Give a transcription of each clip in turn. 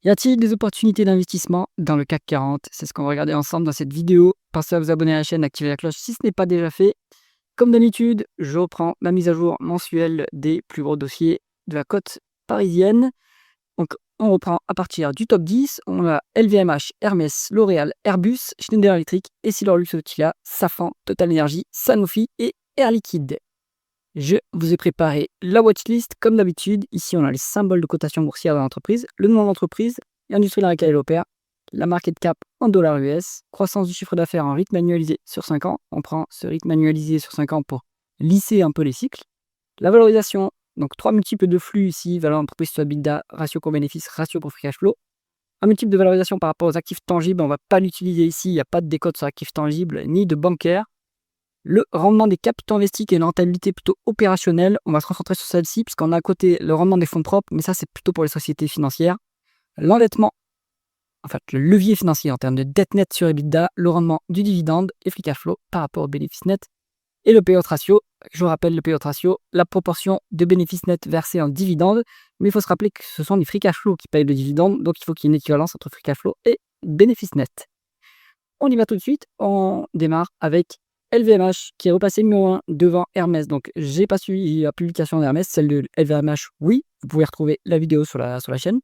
Y a-t-il des opportunités d'investissement dans le CAC 40? C'est ce qu'on va regarder ensemble dans cette vidéo. Pensez à vous abonner à la chaîne, activer la cloche si ce n'est pas déjà fait. Comme d'habitude, je reprends la mise à jour mensuelle des plus gros dossiers de la cote parisienne. Donc, on reprend à partir du top 10. On a LVMH, Hermès, L'Oréal, Airbus, Schneider Electric, EssilorLuxottica, Safran, Total Energy, Sanofi et Air Liquide. Je vous ai préparé la watchlist comme d'habitude. Ici, on a les symboles de cotation boursière de l'entreprise, le nom de l'entreprise, l'industrie dans laquelle elle opère, la market cap en dollars US, croissance du chiffre d'affaires en rythme annualisé sur 5 ans. On prend ce rythme annualisé sur 5 ans pour lisser un peu les cycles. La valorisation, donc 3 multiples de flux ici, valeur entreprise sur EBITDA, ratio coût-bénéfice, ratio pour free cash flow. Un multiple de valorisation par rapport aux actifs tangibles, on ne va pas l'utiliser ici, il n'y a pas de décote sur actifs tangibles ni de bancaire. Le rendement des capitaux investis qui est une rentabilité plutôt opérationnelle, on va se concentrer sur celle-ci, puisqu'on a à côté le rendement des fonds propres, mais ça c'est plutôt pour les sociétés financières. L'endettement, en fait le levier financier en termes de dette nette sur EBITDA, le rendement du dividende et free cash flow par rapport au bénéfice net. Et le payout ratio, je vous rappelle le payout ratio, la proportion de bénéfices nets versés en dividende, mais il faut se rappeler que ce sont les free cash flow qui payent le dividende, donc il faut qu'il y ait une équivalence entre free cash flow et bénéfices nets. On y va tout de suite, on démarre avec LVMH qui est repassé numéro 1 devant Hermès. Donc j'ai pas suivi la publication d'Hermès, celle de LVMH, oui, vous pouvez retrouver la vidéo sur la chaîne.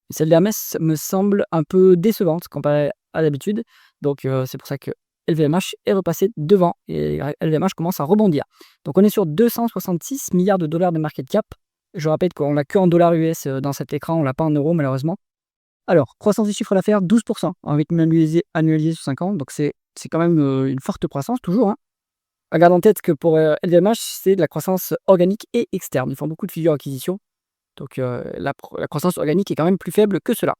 Celle d'Hermès me semble un peu décevante comparée à d'habitude. Donc c'est pour ça que LVMH est repassé devant et LVMH commence à rebondir. Donc on est sur 266 milliards de dollars de market cap. Je rappelle qu'on l'a que en dollars US dans cet écran, on l'a pas en euros malheureusement. Alors, croissance du chiffre d'affaires, 12% en rythme annualisé sur 5 ans. Donc c'est quand même une forte croissance toujours, hein. Garde en tête que pour LVMH, c'est de la croissance organique et externe. Ils font beaucoup de fusions-acquisitions. Donc la croissance organique est quand même plus faible que cela.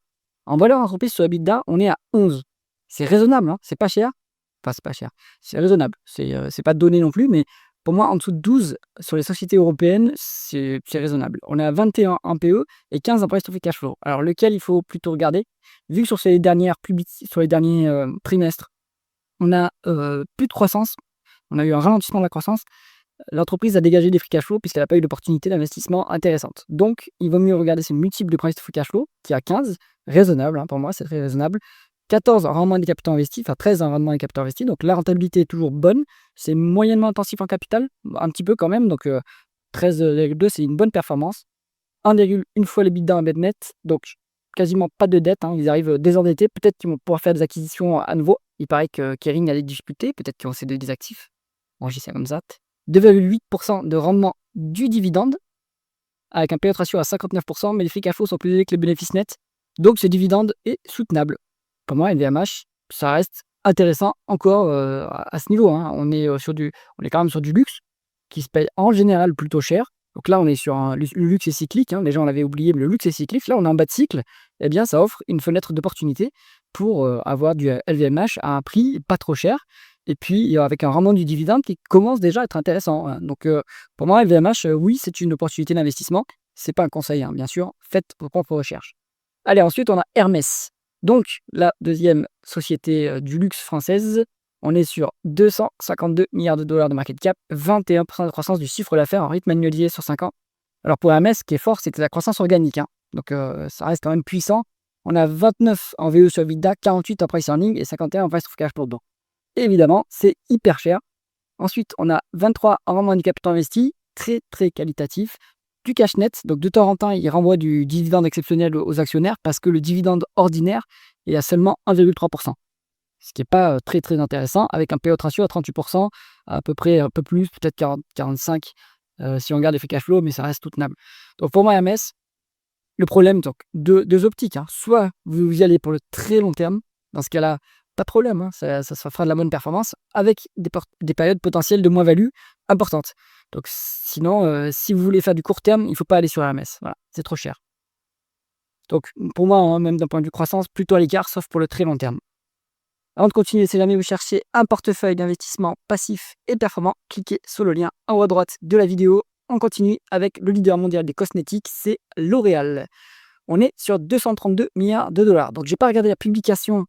En valeur entreprise sur EBITDA, on est à 11. C'est raisonnable, hein, c'est pas cher. Enfin, c'est pas cher. C'est raisonnable. C'est pas donné non plus, mais pour moi, en dessous de 12 sur les sociétés européennes, c'est raisonnable. On est à 21 en PE et 15 en price to free cash flow. Alors lequel il faut plutôt regarder? Vu que sur les derniers trimestres, on a plus de croissance, on a eu un ralentissement de la croissance, l'entreprise a dégagé des free cash flow puisqu'elle n'a pas eu d'opportunité d'investissement intéressante. Donc, il vaut mieux regarder ces multiples de price to free cash flow, qui est à 15, raisonnable, hein, pour moi, c'est très raisonnable. 14 en rendement des capitaux investis, enfin 13 en rendement des capitaux investis, donc la rentabilité est toujours bonne, c'est moyennement intensif en capital, un petit peu quand même, donc 13,2 c'est une bonne performance. 1,1 fois l'EBITDA en dette net, donc quasiment pas de dette, hein, ils arrivent désendettés, peut-être qu'ils vont pouvoir faire des acquisitions à nouveau, il paraît que Kering a des difficultés, peut-être qu'ils vont céder des actifs, bon j'y sais comme ça. 2,8% de rendement du dividende, avec un payout ratio à 59%, mais les free cash flow sont plus élevés que les bénéfices nets, donc ce dividende est soutenable. Pour moi, LVMH, ça reste intéressant encore à ce niveau, hein. On est quand même sur du luxe qui se paye en général plutôt cher. Donc là, on est sur le luxe est cyclique, hein. Les gens l'avaient oublié, mais le luxe est cyclique. Là, on est en bas de cycle. Eh bien, ça offre une fenêtre d'opportunité pour avoir du LVMH à un prix pas trop cher. Et puis, avec un rendement du dividende qui commence déjà à être intéressant, hein. Donc, pour moi, LVMH, oui, c'est une opportunité d'investissement. C'est pas un conseil, hein, bien sûr. Faites vos propres recherches. Allez, ensuite, on a Hermès. Donc, la deuxième société du luxe française, on est sur 252 milliards de dollars de market cap, 21% de croissance du chiffre d'affaires en rythme annualisé sur 5 ans. Alors pour Hermès, ce qui est fort, c'est la croissance organique, hein. Donc ça reste quand même puissant. On a 29 en VE sur EBITDA, 48 en price earning et 51 en price to cash flow. Évidemment, c'est hyper cher. Ensuite, on a 23 en rendement du capital investi, très très qualitatif. Du cash net, donc de temps en temps, il renvoie du dividende exceptionnel aux actionnaires parce que le dividende ordinaire est à seulement 1,3%. Ce qui n'est pas très très intéressant, avec un payout ratio à 38%, à peu près un peu plus, peut-être 40, 45 si on regarde les free cash flow, mais ça reste soutenable. Donc pour moi, Hermès, le problème, donc deux optiques, hein. Soit vous y allez pour le très long terme, dans ce cas-là, pas de problème, hein, ça fera de la bonne performance, avec des périodes potentielles de moins-value importantes. Donc sinon, si vous voulez faire du court terme, il ne faut pas aller sur Hermès, voilà, c'est trop cher. Donc pour moi, hein, même d'un point de vue croissance, plutôt à l'écart, sauf pour le très long terme. Avant de continuer, si jamais vous cherchez un portefeuille d'investissement passif et performant, cliquez sur le lien en haut à droite de la vidéo. On continue avec le leader mondial des cosmétiques, c'est L'Oréal. On est sur 232 milliards de dollars. Donc, je n'ai pas regardé la publication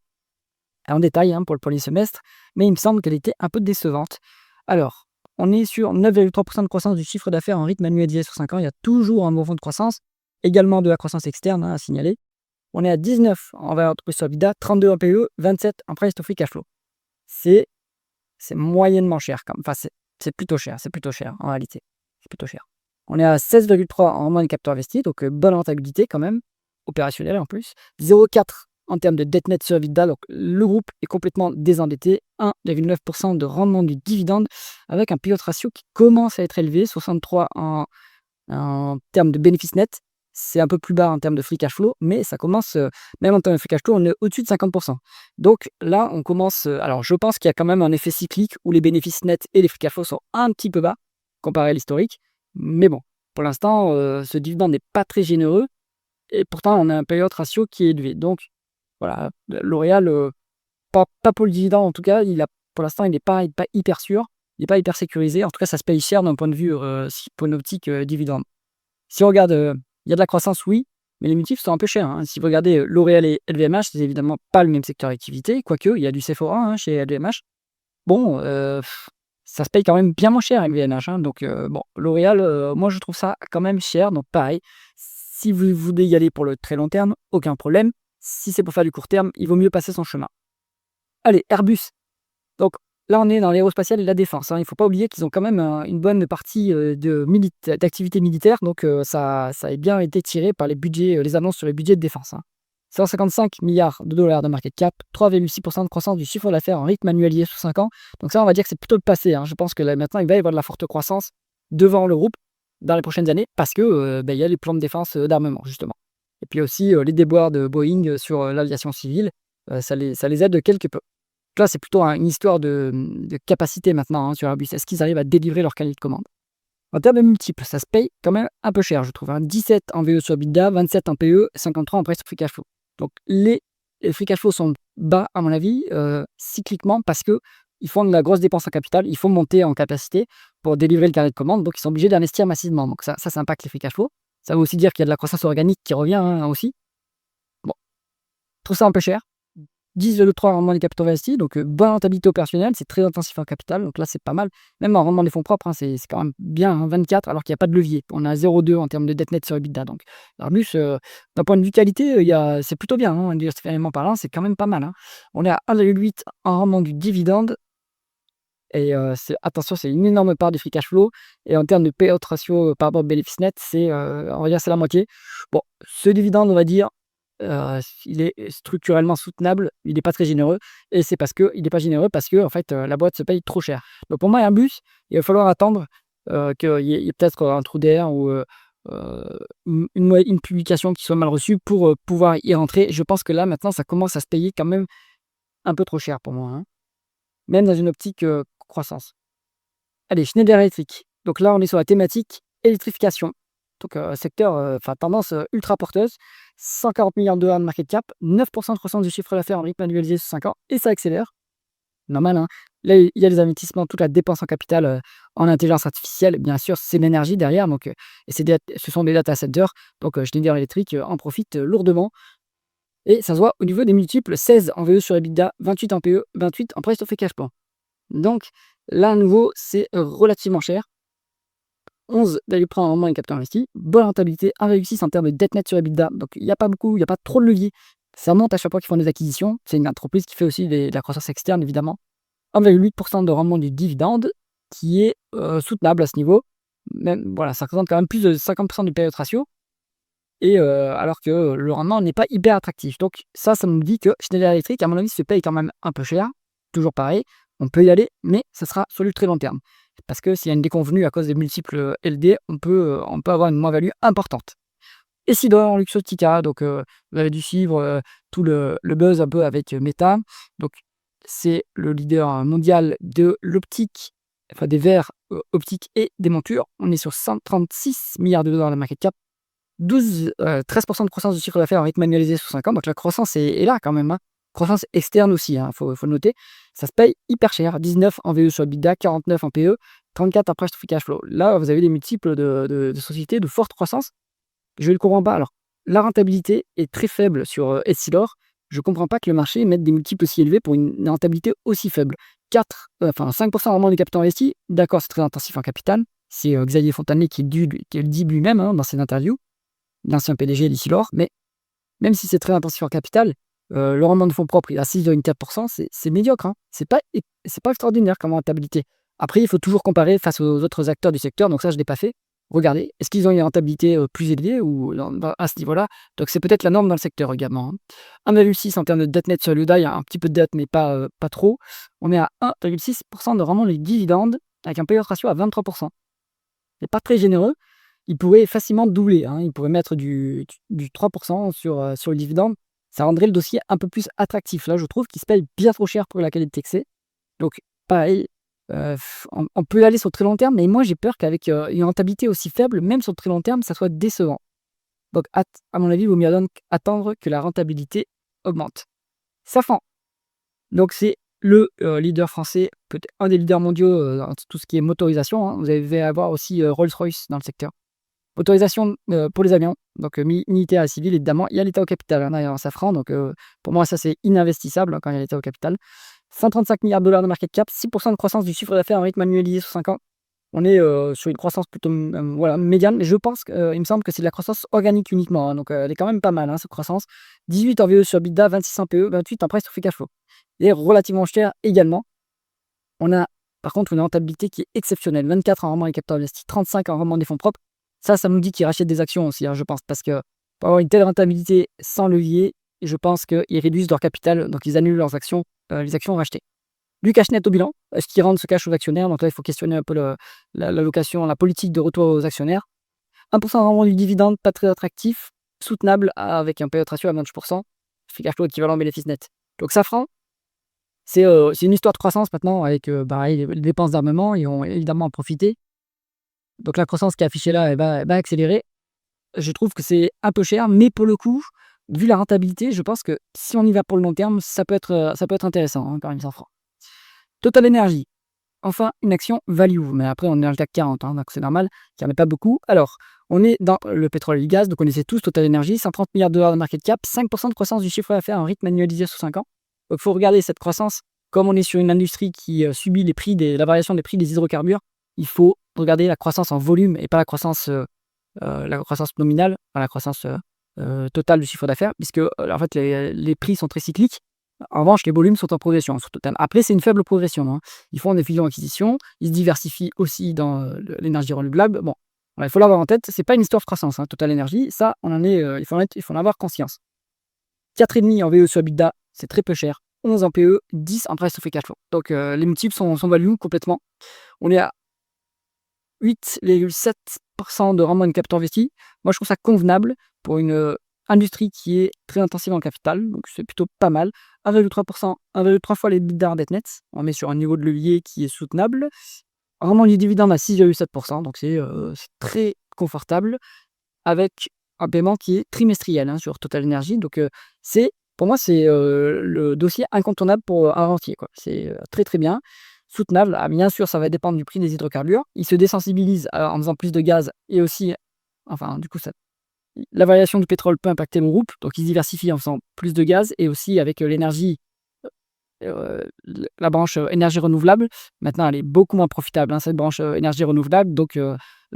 en détail, hein, pour le premier semestre, mais il me semble qu'elle était un peu décevante. Alors, on est sur 9,3% de croissance du chiffre d'affaires en rythme annualisé sur 5 ans. Il y a toujours un bon fond de croissance, également de la croissance externe, hein, à signaler. on est à 19 en valeur entreprise sur EBITDA, 32 en PE, 27 en price to free cash flow. C'est moyennement cher quand même. Enfin, c'est plutôt cher en réalité. C'est plutôt cher. On est à 16,3 en moins de capital investi, donc bonne rentabilité quand même, opérationnelle en plus. 0,4 en termes de dette nette sur EBITDA, donc le groupe est complètement désendetté. 1,9% de rendement du dividende avec un payout ratio qui commence à être élevé, 63 en termes de bénéfice net. C'est un peu plus bas en termes de free cash flow, mais ça commence, même en termes de free cash flow, on est au-dessus de 50%. Donc là, on commence. Alors, je pense qu'il y a quand même un effet cyclique où les bénéfices nets et les free cash flow sont un petit peu bas comparé à l'historique. Mais bon, pour l'instant, ce dividende n'est pas très généreux et pourtant, on a un payout ratio qui est élevé. Donc, voilà, L'Oréal, pas pour le dividende en tout cas, pour l'instant, il n'est pas hyper sûr, il n'est pas hyper sécurisé. En tout cas, ça se paye cher d'un point de vue, pour une optique dividende. Si on regarde, il y a de la croissance, oui, mais les multiples sont un peu chers. Hein. Si vous regardez L'Oréal et LVMH, c'est évidemment pas le même secteur d'activité, quoique il y a du Sephora chez LVMH. Bon, ça se paye quand même bien moins cher LVMH. Donc, bon, L'Oréal, moi je trouve ça quand même cher. Donc, pareil, si vous voulez y aller pour le très long terme, aucun problème. Si c'est pour faire du court terme, il vaut mieux passer son chemin. Allez, Airbus. Donc là, on est dans l'aérospatiale et la défense. Il ne faut pas oublier qu'ils ont quand même une bonne partie d'activité militaire. Donc ça a bien été tiré par les budgets, les annonces sur les budgets de défense. 155 milliards de dollars de market cap, 3,6% de croissance du chiffre d'affaires en rythme annualisé sur 5 ans. Donc ça, on va dire que c'est plutôt le passé. Je pense que là, maintenant, il va y avoir de la forte croissance devant le groupe dans les prochaines années parce que il y a les plans de défense d'armement, justement. Et puis aussi les déboires de Boeing sur l'aviation civile, ça les aide quelque peu. Là, c'est plutôt une histoire de capacité maintenant sur Airbus. Est-ce qu'ils arrivent à délivrer leur cahier de commande? En termes de multiples, ça se paye quand même un peu cher, je trouve. 17 en VE sur EBITDA, 27 en PE, 53 en price to free cash flow. Donc les free cash flow sont bas, à mon avis, cycliquement, parce qu'ils font de la grosse dépense en capital, il faut monter en capacité pour délivrer le carnet de commande, donc ils sont obligés d'investir massivement. Donc ça impacte les free cash flow. Ça veut aussi dire qu'il y a de la croissance organique qui revient aussi. Bon, je trouve ça un peu cher. 10,3 rendement des capitaux investis, donc bonne rentabilité opérationnelle, c'est très intensif en capital, donc là c'est pas mal. Même en rendement des fonds propres, c'est quand même bien, 24, alors qu'il n'y a pas de levier. On a 0,2 en termes de dette nette sur EBITDA. Donc Airbus, d'un point de vue qualité, c'est plutôt bien, industriellement parlant, c'est quand même pas mal. On est à 1,8 en rendement du dividende, et attention, c'est une énorme part du free cash flow, et en termes de payout ratio par rapport au bénéfice net, on va dire c'est la moitié. Bon, ce dividende, on va dire, il est structurellement soutenable, il n'est pas très généreux, et c'est parce qu'il n'est pas généreux parce que en fait, la boîte se paye trop cher. Donc pour moi, Airbus, il va falloir attendre qu'il y ait peut-être un trou d'air ou une publication qui soit mal reçue pour pouvoir y rentrer. Je pense que là, maintenant, ça commence à se payer quand même un peu trop cher pour moi, même dans une optique croissance. Allez, Schneider Electric. Donc là, on est sur la thématique électrification. Donc, secteur, tendance ultra porteuse. 140 milliards de dollars de market cap, 9% de croissance du chiffre d'affaires en rythme annualisé sur 5 ans, et ça accélère. Normal. Là, il y a les investissements, toute la dépense en capital en intelligence artificielle. Bien sûr, c'est l'énergie derrière. Donc, et ce sont des data centers. Donc, Schneider Electric en profite lourdement. Et ça se voit au niveau des multiples, 16 en VE sur EBITDA, 28 en PE, 28 en price to free cash flow. Donc, là, à nouveau, c'est relativement cher. 11 prendre un rendement des capitaux investis, bonne rentabilité, 1,6 en termes de dette nette sur EBITDA. Donc il n'y a pas beaucoup, il n'y a pas trop de levier. Ça monte à chaque fois qu'ils font des acquisitions. C'est une entreprise qui fait aussi de la croissance externe, évidemment. 1,8% de rendement du dividende, qui est soutenable à ce niveau. Même, voilà, ça représente quand même plus de 50% du payout ratio. Et alors que le rendement n'est pas hyper attractif. Donc ça nous dit que Schneider Electric, à mon avis, se paye quand même un peu cher. Toujours pareil, on peut y aller, mais ça sera sur le très long terme. Parce que s'il y a une déconvenue à cause des multiples LD, on peut avoir une moins-value importante. Et Essilor Luxottica, donc vous avez dû suivre tout le buzz un peu avec Meta. Donc c'est le leader mondial de l'optique, enfin des verres optiques et des montures. On est sur 136 milliards de dollars de market cap, 13% de croissance du chiffre d'affaires en rythme annualisé sur 5 ans. Donc la croissance est là quand même. Croissance externe aussi, faut le noter. Ça se paye hyper cher. 19 en VE sur EBITDA, 49 en PE, 34 en price to free cash flow. Là, vous avez des multiples de sociétés de forte croissance. Je ne le comprends pas. Alors, la rentabilité est très faible sur Essilor. Je ne comprends pas que le marché mette des multiples aussi élevés pour une rentabilité aussi faible. 5% rendement des capitaux investis. D'accord, c'est très intensif en capital. C'est Xavier Fontanet qui le dit lui-même dans ses interviews, l'ancien PDG d'Essilor. Mais même si c'est très intensif en capital, le rendement de fonds propres, il est à 6,4 %, c'est médiocre, hein. C'est pas extraordinaire comme rentabilité. Après, il faut toujours comparer face aux autres acteurs du secteur, donc ça, je ne l'ai pas fait. Regardez, est-ce qu'ils ont une rentabilité, plus élevée ou à ce niveau-là? Donc c'est peut-être la norme dans le secteur également, hein. 1,6 en termes de dette nette sur l'UDA, il y a un petit peu de dette, mais pas trop. On est à 1,6 de rendement des dividendes avec un payout ratio à 23 %. C'est pas très généreux. Il pourrait facilement doubler, hein. Il pourrait mettre du 3 sur le dividende. Ça rendrait le dossier un peu plus attractif. Là, je trouve qu'il se paye bien trop cher pour la qualité que c'est. Donc pareil, on peut y aller sur le très long terme, mais moi j'ai peur qu'avec, une rentabilité aussi faible, même sur le très long terme, ça soit décevant. Donc à mon avis, il vaut mieux donc attendre que la rentabilité augmente. Safran, donc c'est le, leader français, peut-être un des leaders mondiaux, dans tout ce qui est motorisation, hein. Vous allez avoir aussi, Rolls-Royce dans le secteur. Motorisation, pour les avions, donc militaire et civil évidemment. Il y a l'État au capital, hein, derrière Safran, donc pour moi ça c'est ininvestissable, hein, quand il y a l'État au capital. 135 milliards de market cap, 6 de croissance du chiffre d'affaires en rythme annualisé sur 5 ans. On est, sur une croissance plutôt, voilà, médiane, mais je pense que, il me semble que c'est de la croissance organique uniquement, hein, donc elle est quand même pas mal, hein, cette croissance. 18 en VE sur EBITDA, 26 en PE, 28 en price to free cash flow. Il est relativement cher également. On a par contre une rentabilité qui est exceptionnelle, 24 en rendement des capitaux investis, 35 en rendement des fonds propres. Ça nous dit qu'ils rachètent des actions aussi, hein, je pense, parce que pour avoir une telle rentabilité sans levier, je pense qu'ils réduisent leur capital, donc ils annulent leurs actions, les actions rachetées. Du cash net au bilan, est-ce qu'ils rendent ce cash aux actionnaires? Donc là, il faut questionner un peu l'allocation, la politique de retour aux actionnaires. 1 de rendement du dividende, pas très attractif, soutenable avec un payout ratio à 28 free cash flow équivalent bénéfice net. Donc Safran, c'est une histoire de croissance maintenant avec, les dépenses d'armement, ils vont évidemment en profiter. Donc la croissance qui est affichée là, elle va accélérer. Je trouve que c'est un peu cher, mais pour le coup, vu la rentabilité, je pense que si on y va pour le long terme, ça peut être intéressant, hein, parmi Safran. Total Energy, enfin une action value, mais après on est dans le CAC 40, hein, donc c'est normal qu'il n'y en ait pas beaucoup. Alors, on est dans le pétrole et le gaz, donc on connaissez tous Total Energy, 130 milliards de market cap, 5 de croissance du chiffre d'affaires en rythme annualisé sur 5 ans. Donc il faut regarder cette croissance, comme on est sur une industrie qui subit la variation des prix des hydrocarbures, il faut regarder la croissance en volume et pas la croissance nominale, enfin la croissance totale du chiffre d'affaires, puisque en fait les prix sont très cycliques. En revanche, les volumes sont en progression sur Total. Après, c'est une faible progression, hein. Ils font des fusions-acquisitions, ils se diversifient aussi dans l'énergie renouvelable. Bon, voilà, il faut l'avoir en tête, c'est pas une histoire de croissance, hein, Total Energy. Ça, on en est, il faut en avoir conscience. 4,5 en VE sur EBITDA, c'est très peu cher. 11 en PE, 10 en price to free cash flow. Donc les multiples sont value complètement. On est à 8,7 de rendement de capital investi. Moi, je trouve ça convenable pour une industrie qui est très intensive en capital, donc c'est plutôt pas mal. 1,3 1,3 fois les EBITDA en dette nette. On met sur un niveau de levier qui est soutenable. Rendement du dividende à 6,7 donc c'est très confortable avec un paiement qui est trimestriel, hein, sur Total Energy. Donc pour moi, c'est le dossier incontournable pour un rentier, quoi. C'est très, très bien. Soutenable. Ah, bien sûr, ça va dépendre du prix des hydrocarbures. Il se désensibilise en faisant plus de gaz et aussi, enfin, du coup, la variation du pétrole peut impacter le groupe. Donc, il se diversifie en faisant plus de gaz et aussi avec l'énergie, la branche énergie renouvelable. Maintenant, elle est beaucoup moins profitable, hein, cette branche énergie renouvelable. Donc,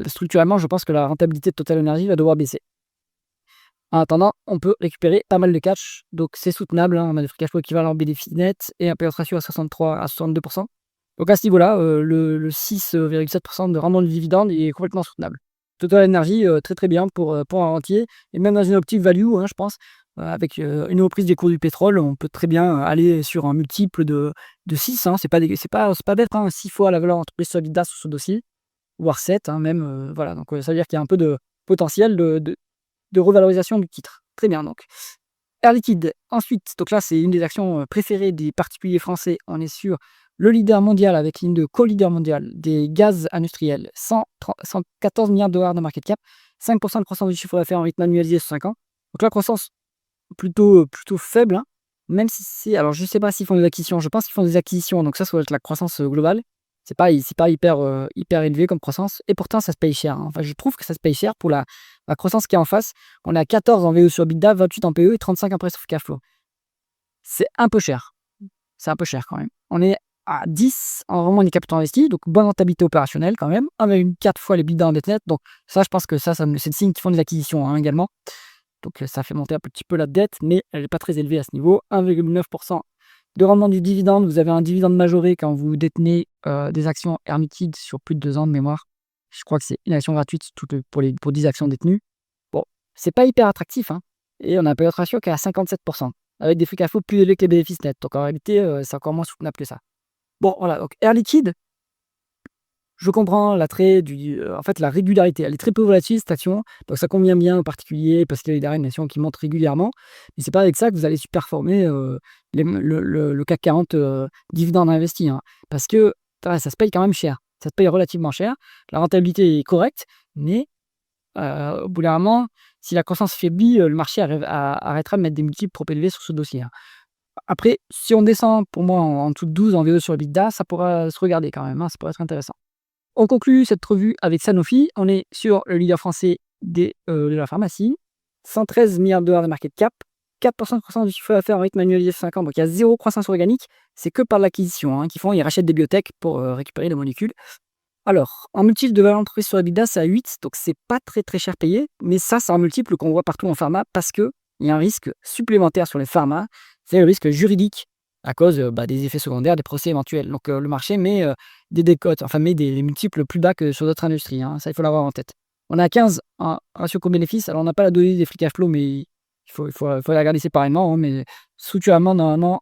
structurellement, je pense que la rentabilité de Total Energy va devoir baisser. En attendant, on peut récupérer pas mal de cash, donc c'est soutenable, hein. On a des free cash flow équivalent bénéfice net et un payout ratio à 63 à 62 Donc à ce niveau-là, le 6,7 de rendement du dividende est complètement soutenable. Total Energy, très, très bien pour un rentier et même dans une optique value, hein, je pense, avec, une reprise des cours du pétrole, on peut très bien aller sur un multiple de 6, hein. C'est pas bête, hein, 6 fois la valeur entreprise sur EBITDA sur ce dossier, voire 7, hein, même, voilà. Donc ça veut dire qu'il y a un peu de potentiel de revalorisation du titre. Très bien donc. Air Liquide, ensuite, donc là, c'est une des actions préférées des particuliers français. On est sur le leader mondial avec une de co-leader mondial des gaz industriels. 114 milliards de dollars de market cap, 5 de croissance du chiffre d'affaires en rythme annualisé sur 5 ans. Donc la croissance plutôt faible, hein, même si c'est. Alors, je ne sais pas s'ils font des acquisitions. Je pense qu'ils font des acquisitions, donc ça doit être la croissance globale. C'est pas hyper élevé comme croissance et pourtant ça se paye cher, hein. Enfin, je trouve que ça se paye cher pour la croissance qui est en face. On est à 14 en VE sur EBITDA, 28 en PE et 35 en price to free cash flow. C'est un peu cher. C'est un peu cher quand même. On est à 10 en rendement des capitaux investis, donc bonne rentabilité opérationnelle quand même. 1,4 fois les EBITDA en dette nette, donc ça, je pense que ça c'est le signe qu'ils font des acquisitions, hein, également. donc ça fait monter un petit peu la dette, mais elle n'est pas très élevée à ce niveau. 1,9% de rendement du dividende. Vous avez un dividende majoré quand vous détenez des actions Hermikid sur plus de 2 ans de mémoire. Je crois que c'est une action gratuite pour 10 actions détenues. Bon, c'est pas hyper attractif, hein, et on a un payout ratio qui est à 57%, avec des free cash flow plus élevés que les bénéfices nets. Donc en réalité, c'est encore moins soutenable que ça. Bon, voilà, donc Air Liquide, je comprends l'attrait en fait, la régularité. Elle est très peu volatile, cette action, donc ça convient bien aux particuliers parce qu'il y a derrière une action qui monte régulièrement. Mais c'est pas avec ça que vous allez superformer le CAC 40 dividende investi, hein, parce que ça se paye quand même cher. Ça se paye relativement cher. La rentabilité est correcte, mais au bout d'un moment, si la croissance faiblit, le marché arrêtera de mettre des multiples trop élevés sur ce dossier, hein. Après, si on descend pour moi en dessous de 12 en VE sur EBITDA, ça pourra se regarder quand même, hein, ça pourrait être intéressant. On conclut cette revue avec Sanofi. On est sur le leader français de la pharmacie. 113 milliards de dollars de market cap, 4% de croissance du chiffre d'affaires en rythme annualisé 5 ans. Donc il y a zéro croissance organique. C'est que par l'acquisition qu'ils font. Ils rachètent des biotech pour récupérer les molécules. Alors, en multiple de valeur d'entreprise sur EBITDA, c'est à 8. Donc c'est pas très très cher payé. Mais ça, c'est un multiple qu'on voit partout en pharma parce qu'il y a un risque supplémentaire sur les pharma. C'est le risque juridique à cause des effets secondaires, des procès éventuels. Donc le marché met des décotes, enfin met des multiples plus bas que sur d'autres industries, hein. Ça, il faut l'avoir en tête. On a 15 en ratio coût-bénéfice. Alors on n'a pas la donnée des free cash flow, mais il faut la regarder séparément, hein, mais structurellement, normalement,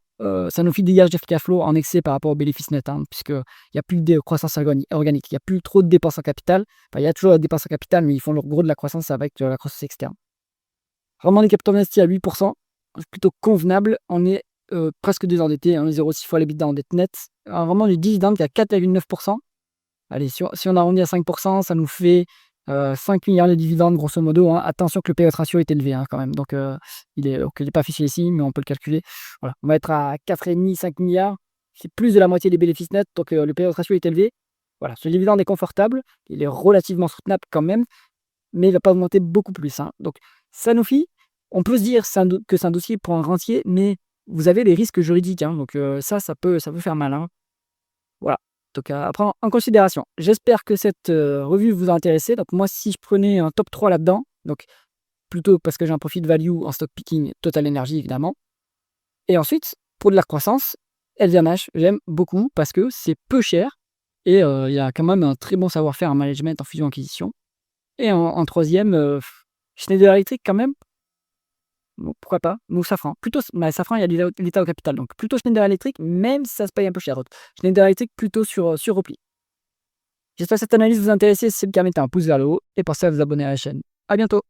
Sanofi dégage des free cash flow en excès par rapport aux bénéfices nets, hein, puisqu'il n'y a plus de croissance organique, il n'y a plus trop de dépenses en capital. Enfin, il y a toujours la dépense en capital, mais ils font le gros de la croissance avec la croissance externe. Rendement des capitaux investis à 8%, c'est plutôt convenable. On est presque désendetté, on est 0,6 fois l'EBITDA en dette nette. Un rendement du dividende qui est à 4,9%. Allez, si on arrondit à 5%, ça nous fait 5 milliards de dividendes, grosso modo, hein. Attention que le payout ratio est élevé, hein, quand même. Donc, il n'est pas affiché ici, mais on peut le calculer. Voilà. On va être à 4,5, 5 milliards. C'est plus de la moitié des bénéfices nets, donc le payout ratio est élevé. Voilà, ce dividende est confortable. Il est relativement soutenable quand même, mais il ne va pas augmenter beaucoup plus, hein. Donc, Sanofi, on peut se dire que c'est un dossier pour un rentier, mais vous avez les risques juridiques, hein. Donc, ça peut faire mal, hein. Voilà, donc à prendre en considération. J'espère que cette revue vous a intéressé. Donc moi, si je prenais un top 3 là-dedans, donc plutôt parce que j'ai un profit de value en stock picking, Total Energy évidemment. Et ensuite, pour de la croissance, LVMH, j'aime beaucoup parce que c'est peu cher et il y a quand même un très bon savoir-faire en management, en fusion-acquisition. Et en troisième, Schneider Electric quand même. Bon, pourquoi pas? Ou Safran. Plutôt, Safran, il y a l'État au capital. Donc plutôt Schneider Electric, même si ça se paye un peu cher. Donc, Schneider Electric plutôt sur repli. J'espère que cette analyse vous intéresse. Si c'est le cas, mettez un pouce vers le haut et pensez à vous abonner à la chaîne. À bientôt!